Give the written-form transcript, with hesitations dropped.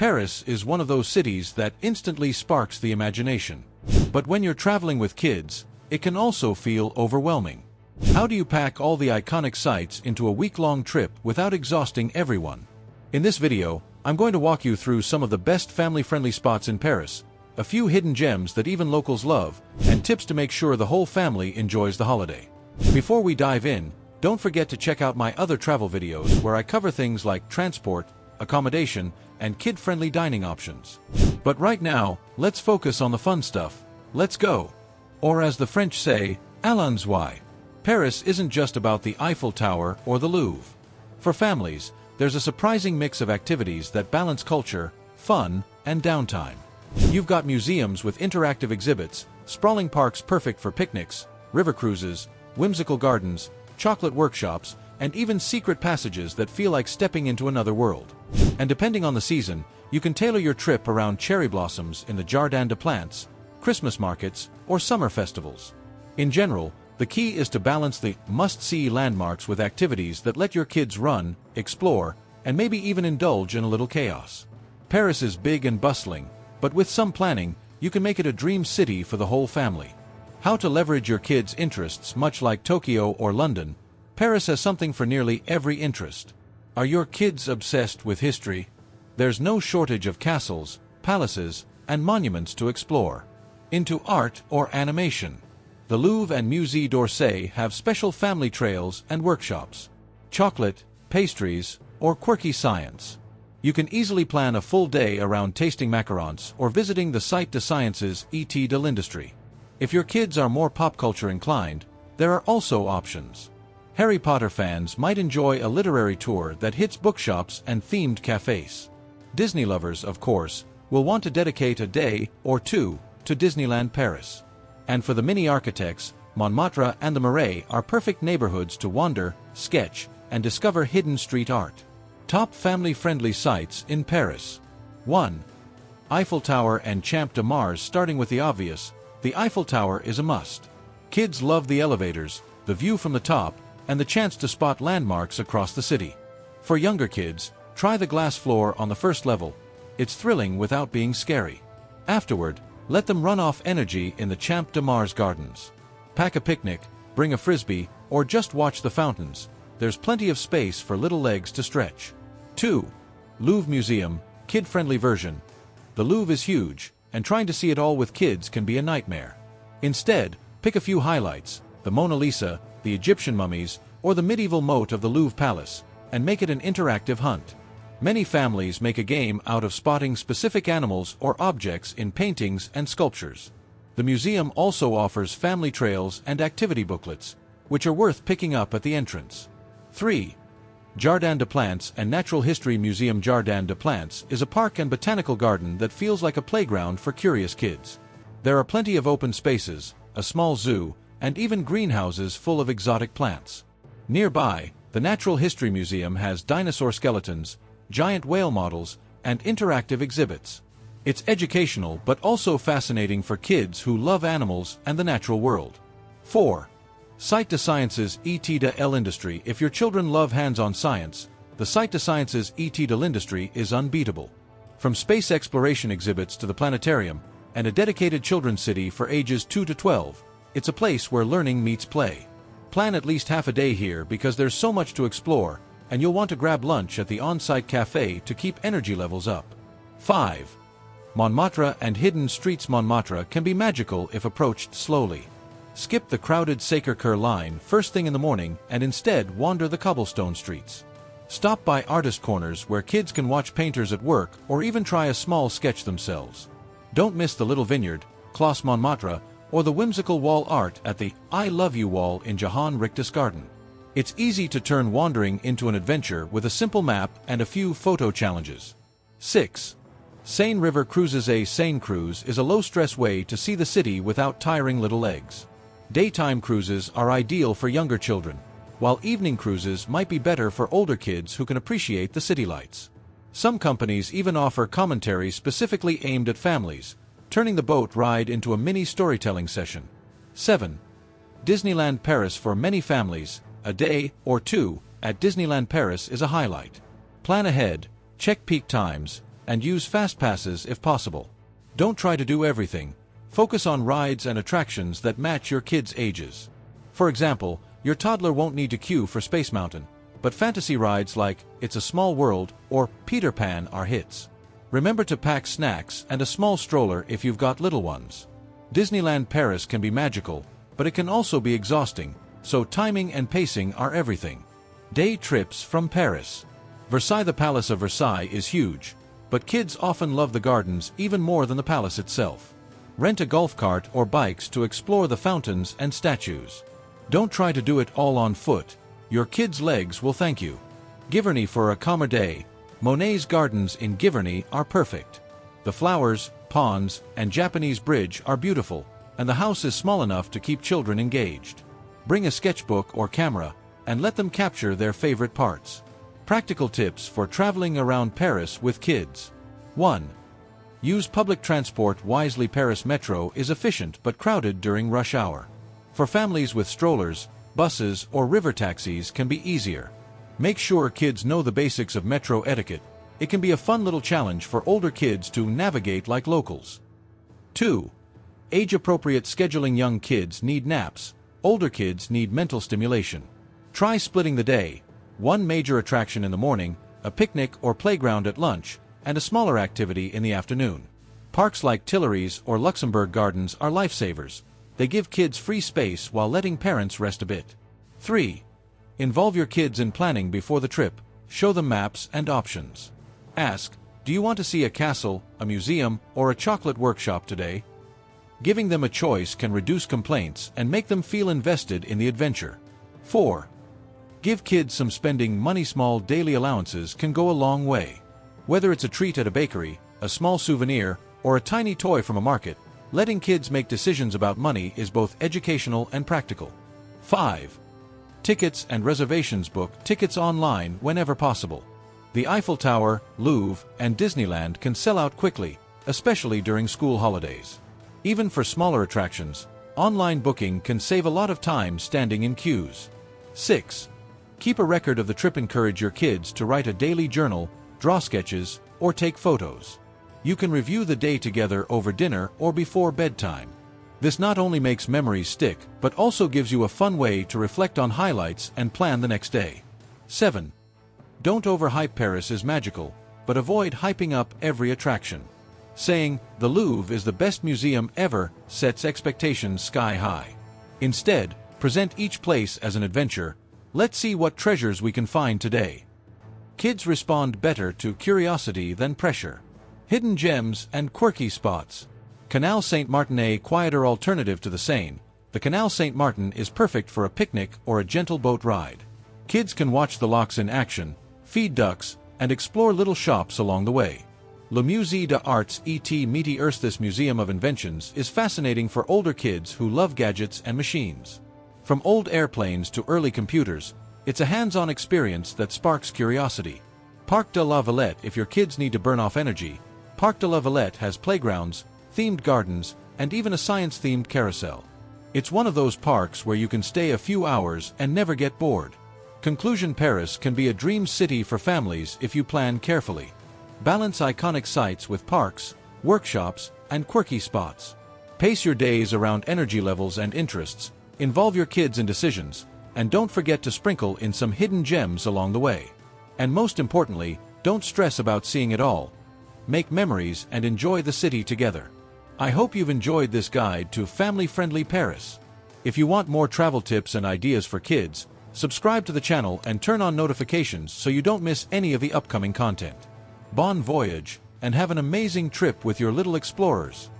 Paris is one of those cities that instantly sparks the imagination. But when you're traveling with kids, it can also feel overwhelming. How do you pack all the iconic sites into a week-long trip without exhausting everyone? In this video, I'm going to walk you through some of the best family-friendly spots in Paris, a few hidden gems that even locals love, and tips to make sure the whole family enjoys the holiday. Before we dive in, don't forget to check out my other travel videos where I cover things like transport, accommodation, and kid-friendly dining options. But right now, let's focus on the fun stuff. Let's go! Or as the French say, allons-y. Paris isn't just about the Eiffel Tower or the Louvre. For families, there's a surprising mix of activities that balance culture, fun, and downtime. You've got museums with interactive exhibits, sprawling parks perfect for picnics, river cruises, whimsical gardens, chocolate workshops, and even secret passages that feel like stepping into another world. And depending on the season, you can tailor your trip around cherry blossoms in the Jardin des Plantes, Christmas markets, or summer festivals. In general, the key is to balance the must-see landmarks with activities that let your kids run, explore, and maybe even indulge in a little chaos. Paris is big and bustling, but with some planning, you can make it a dream city for the whole family. How to leverage your kids' interests. Much like Tokyo or London, Paris has something for nearly every interest. Are your kids obsessed with history? There's no shortage of castles, palaces, and monuments to explore. Into art or animation, the Louvre and Musée d'Orsay have special family trails and workshops. Chocolate, pastries, or quirky science. You can easily plan a full day around tasting macarons or visiting the Site de Sciences et de l'Industrie. If your kids are more pop culture inclined, there are also options. Harry Potter fans might enjoy a literary tour that hits bookshops and themed cafés. Disney lovers, of course, will want to dedicate a day or two to Disneyland Paris. And for the mini architects, Montmartre and the Marais are perfect neighborhoods to wander, sketch, and discover hidden street art. Top family-friendly sites in Paris. 1. Eiffel Tower and Champ de Mars. Starting with the obvious, the Eiffel Tower is a must. Kids love the elevators, the view from the top, and the chance to spot landmarks across the city. For younger kids, try the glass floor on the first level. It's thrilling without being scary. Afterward, let them run off energy in the Champ de Mars gardens. Pack a picnic, bring a frisbee, or just watch the fountains. There's plenty of space for little legs to stretch. 2. Louvre Museum, kid-friendly version. The Louvre is huge, and trying to see it all with kids can be a nightmare. Instead, pick a few highlights, the Mona Lisa, the Egyptian mummies, or the medieval moat of the Louvre Palace, and make it an interactive hunt. Many families make a game out of spotting specific animals or objects in paintings and sculptures. The museum also offers family trails and activity booklets, which are worth picking up at the entrance. 3. Jardin des Plantes and Natural History Museum. Jardin des Plantes is a park and botanical garden that feels like a playground for curious kids. There are plenty of open spaces, a small zoo, and even greenhouses full of exotic plants. Nearby, the Natural History Museum has dinosaur skeletons, giant whale models, and interactive exhibits. It's educational but also fascinating for kids who love animals and the natural world. 4. Site de Sciences et de l'Industrie. If your children love hands-on science, the Site de Sciences et de l'Industrie is unbeatable. From space exploration exhibits to the planetarium, and a dedicated children's city for ages 2 to 12, it's a place where learning meets play. Plan at least half a day here because there's so much to explore, and you'll want to grab lunch at the on-site cafe to keep energy levels up. 5. Montmartre and hidden streets. Montmartre can be magical if approached slowly. Skip the crowded Sacré-Cœur line first thing in the morning and instead wander the cobblestone streets. Stop by artist corners where kids can watch painters at work or even try a small sketch themselves. Don't miss the little vineyard, Clos Montmartre, or the whimsical wall art at the I Love You wall in Johann Richtus Garden. It's easy to turn wandering into an adventure with a simple map and a few photo challenges. 6. Seine River Cruises. A Seine cruise is a low-stress way to see the city without tiring little legs. Daytime cruises are ideal for younger children, while evening cruises might be better for older kids who can appreciate the city lights. Some companies even offer commentaries specifically aimed at families, turning the boat ride into a mini storytelling session. 7. Disneyland Paris. For many families, a day or two at Disneyland Paris is a highlight. Plan ahead, check peak times, and use fast passes if possible. Don't try to do everything. Focus on rides and attractions that match your kids' ages. For example, your toddler won't need to queue for Space Mountain, but fantasy rides like It's a Small World or Peter Pan are hits. Remember to pack snacks and a small stroller if you've got little ones. Disneyland Paris can be magical, but it can also be exhausting, so timing and pacing are everything. Day trips from Paris. Versailles. The Palace of Versailles is huge, but kids often love the gardens even more than the palace itself. Rent a golf cart or bikes to explore the fountains and statues. Don't try to do it all on foot. Your kids' legs will thank you. Giverny. For a calmer day, Monet's gardens in Giverny are perfect. The flowers, ponds, and Japanese bridge are beautiful, and the house is small enough to keep children engaged. Bring a sketchbook or camera, and let them capture their favorite parts. Practical tips for traveling around Paris with kids. 1. Use public transport wisely. Paris Metro is efficient but crowded during rush hour. For families with strollers, buses or river taxis can be easier. Make sure kids know the basics of metro etiquette. It can be a fun little challenge for older kids to navigate like locals. 2. Age-appropriate scheduling. Young kids need naps. Older kids need mental stimulation. Try splitting the day. One major attraction in the morning, a picnic or playground at lunch, and a smaller activity in the afternoon. Parks like Tuileries or Luxembourg Gardens are lifesavers. They give kids free space while letting parents rest a bit. 3. Involve your kids in planning before the trip. Show them maps and options. Ask, do you want to see a castle, a museum, or a chocolate workshop today? Giving them a choice can reduce complaints and make them feel invested in the adventure. 4. Give kids some spending money. Small daily allowances can go a long way. Whether it's a treat at a bakery, a small souvenir, or a tiny toy from a market, letting kids make decisions about money is both educational and practical. 5. Tickets and reservations. Book tickets online whenever possible. The Eiffel Tower, Louvre, and Disneyland can sell out quickly, especially during school holidays. Even for smaller attractions, online booking can save a lot of time standing in queues. 6. Keep a record of the trip. Encourage your kids to write a daily journal, draw sketches, or take photos. You can review the day together over dinner or before bedtime. This not only makes memories stick, but also gives you a fun way to reflect on highlights and plan the next day. 7. Don't overhype. Paris is magical, but avoid hyping up every attraction. Saying, "The Louvre is the best museum ever," sets expectations sky high. Instead, present each place as an adventure. Let's see what treasures we can find today. Kids respond better to curiosity than pressure. Hidden gems and quirky spots. Canal Saint-Martin. A quieter alternative to the Seine, the Canal Saint-Martin is perfect for a picnic or a gentle boat ride. Kids can watch the locks in action, feed ducks, and explore little shops along the way. Le Musée d'Arts et Métiers. This museum of inventions is fascinating for older kids who love gadgets and machines. From old airplanes to early computers, it's a hands-on experience that sparks curiosity. Parc de la Villette. If your kids need to burn off energy, Parc de la Villette has playgrounds, themed gardens, and even a science-themed carousel. It's one of those parks where you can stay a few hours and never get bored. Conclusion. Paris can be a dream city for families if you plan carefully. Balance iconic sites with parks, workshops, and quirky spots. Pace your days around energy levels and interests, involve your kids in decisions, and don't forget to sprinkle in some hidden gems along the way. And most importantly, don't stress about seeing it all. Make memories and enjoy the city together. I hope you've enjoyed this guide to family-friendly Paris. If you want more travel tips and ideas for kids, subscribe to the channel and turn on notifications so you don't miss any of the upcoming content. Bon voyage, and have an amazing trip with your little explorers.